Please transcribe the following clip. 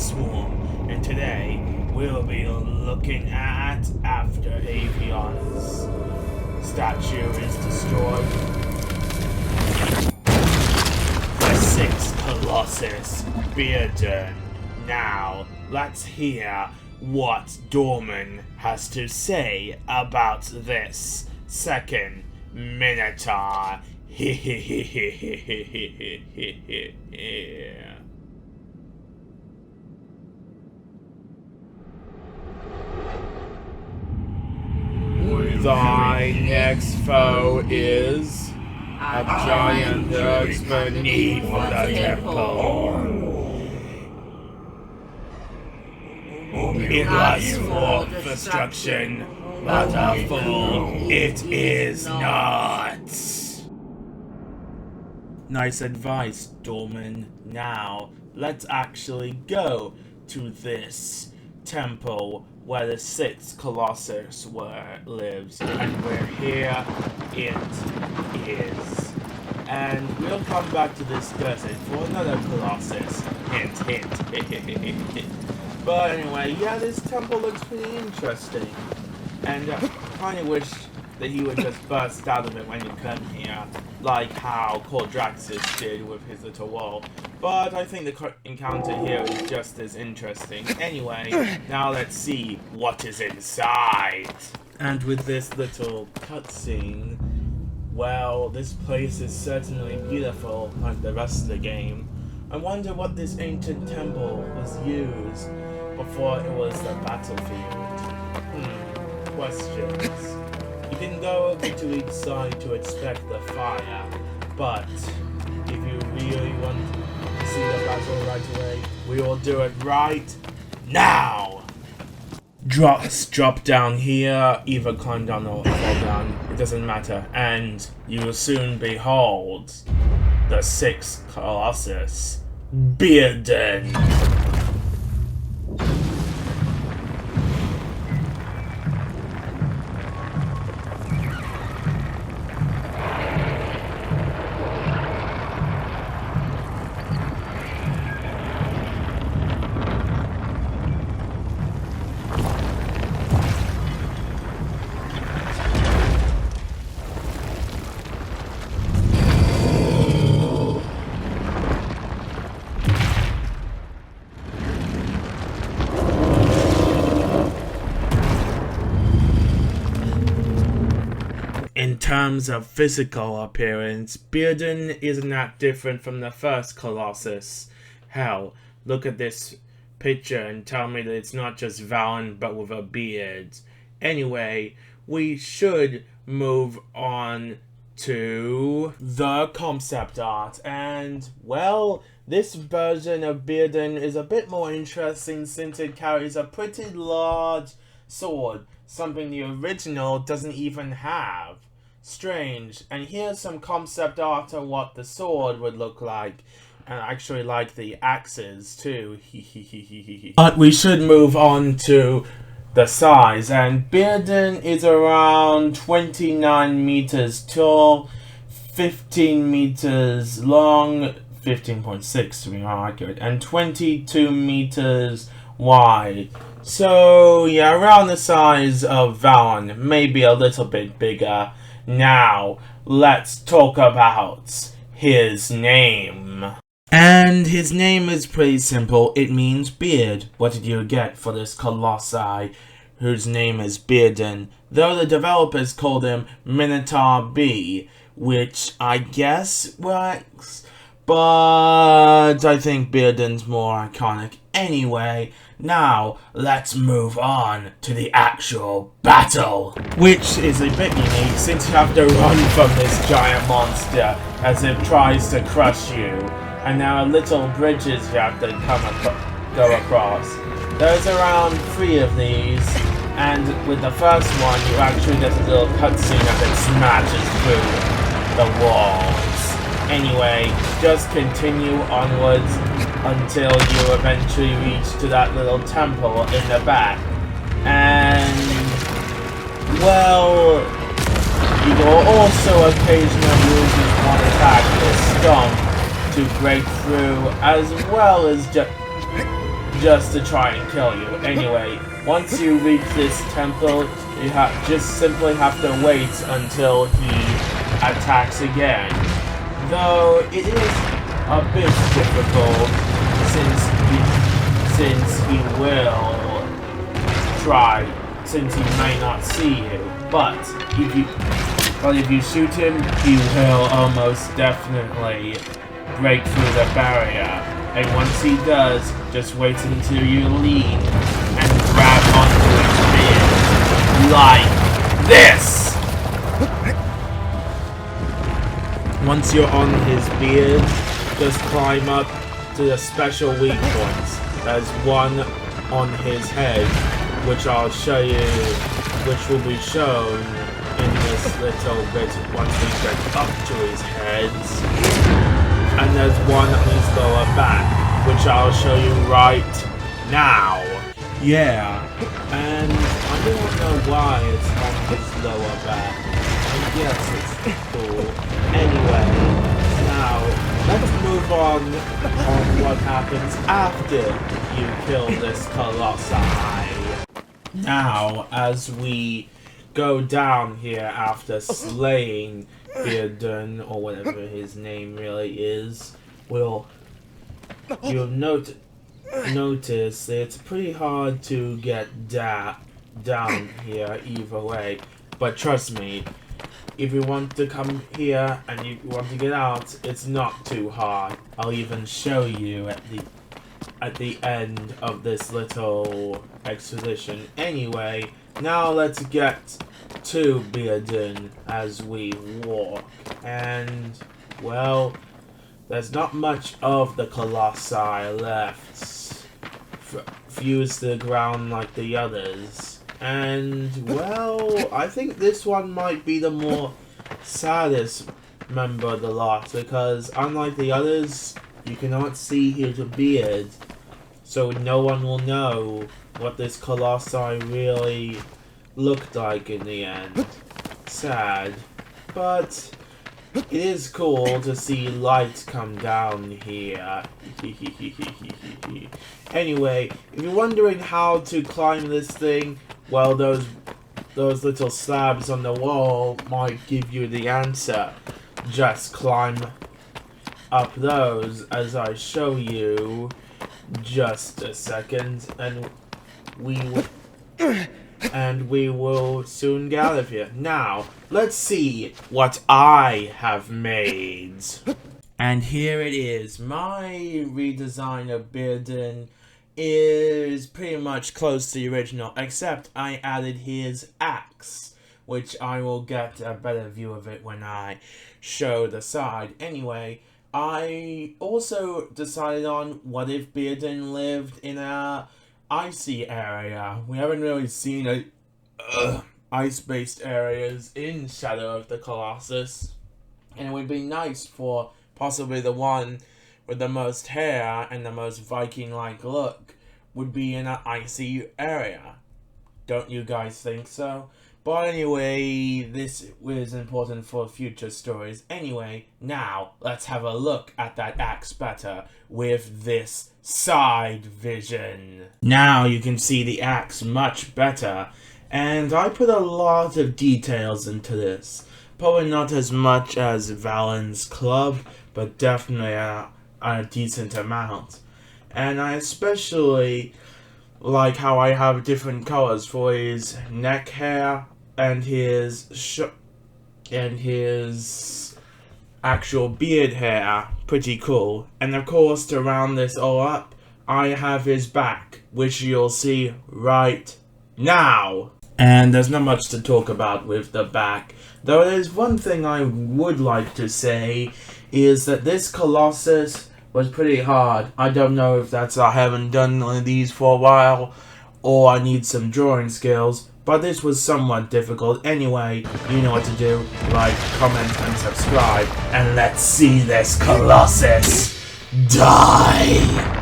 Swarm, and today we'll be looking at after Avion's statue is destroyed. The 6th Colossus, Bearden. Now, let's hear what Dorman has to say about this second Minotaur. Thy next foe is a giant lurks beneath the temple. It lasts for destruction, but a fool it is not. Nice advice, Dorman. Now, let's actually go to this temple where the 6th Colossus lives, and we're here it is. And we'll come back to discuss it for another Colossus. Hint, hint. But anyway, yeah, this temple looks pretty interesting. And I kind of wish that he would just burst out of it when you come here, like how Coldraxis did with his little wall. But I think the encounter here is just as interesting. Anyway, now let's see what is inside. And with this little cutscene, well, this place is certainly beautiful like the rest of the game. I wonder what this ancient temple was used before it was the battlefield. Questions. You can go over to each side to inspect the fire, but if you really want to see the battle right away, we will do it right now! Drop down here, either climb down or fall down, it doesn't matter, and you will soon behold the 6th Colossus, Bearden. In terms of physical appearance, Bearden isn't that different from the 1st Colossus. Hell, look at this picture and tell me that it's not just Valen but with a beard. Anyway, we should move on to the concept art, and well, this version of Bearden is a bit more interesting since it carries a pretty large sword, something the original doesn't even have. Strange. And here's some concept art on what the sword would look like. And I actually like the axes too. But we should move on to the size. And Bearden is around 29 meters tall, 15 meters long, 15.6 to be more accurate, and 22 meters wide. So yeah, around the size of Valen, maybe a little bit bigger. Now, let's talk about his name. And his name is pretty simple. It means beard. What did you get for this Colossi, whose name is Bearden? Though the developers called him Minotaur B, which I guess works. But I think Bearden's more iconic. Anyway, now let's move on to the actual battle, which is a bit unique since you have to run from this giant monster as it tries to crush you, and there are little bridges you have to go across. There's around 3 of these, and with the first one you actually get a little cutscene as it smashes through the walls. Anyway, just continue onwards until you eventually reach to that little temple in the back. And, well, you will also occasionally use this one attack, the stomp, to break through, as well as just just to try and kill you. Anyway, once you reach this temple, you just simply have to wait until he attacks again. Though it is a bit difficult since he will try, since he may not see you. But if you shoot him, he will almost definitely break through the barrier. And once he does, just wait until you lean and grab onto his beard like this. Once you're on his beard, just climb up to the special weak points. There's one on his head, which I'll show you, which will be shown in this little bit once we get up to his head. And there's one on his lower back, which I'll show you right now. Yeah, and I don't know why it's on his lower back. I guess it's cool. Anyway, now let's move on what happens after you kill this Colossi. Now, as we go down here after slaying Bearden, or whatever his name really is, you'll notice it's pretty hard to get down here either way. But trust me, if you want to come here and you want to get out, it's not too hard. I'll even show you at the end of this little exposition. Anyway, now let's get to Bearden as we walk. And, well, there's not much of the Colossi left fused to the ground like the others. And, well, I think this one might be the more saddest member of the lot, because unlike the others, you cannot see his beard, so no one will know what this Colossi really looked like in the end. Sad, but it is cool to see light come down here. Anyway, if you're wondering how to climb this thing, well, those little slabs on the wall might give you the answer. Just climb up those as I show you. Just a second, and we will soon get out of here. Now, let's see what I have made. And here it is. My redesign of Bearden is pretty much close to the original, except I added his axe, which I will get a better view of it when I show the side. Anyway, I also decided on what if Bearden lived in a icy area. We haven't really seen ice-based areas in Shadow of the Colossus, and it would be nice for possibly the one with the most hair and the most Viking-like look would be in an icy area. Don't you guys think so? But anyway, this is important for future stories. Anyway, now let's have a look at that axe better with this side vision. Now you can see the axe much better, and I put a lot of details into this. Probably not as much as Valen's club, but definitely a decent amount. And I especially like how I have different colors for his neck hair and his actual beard hair. Pretty cool. And of course, to round this all up, I have his back, which you'll see right now. And there's not much to talk about with the back. Though there's one thing I would like to say, is that this Colossus was pretty hard. I don't know if that's I haven't done one of these for a while, or I need some drawing skills, but this was somewhat difficult. Anyway, you know what to do. Like, comment, and subscribe, and let's see this Colossus die!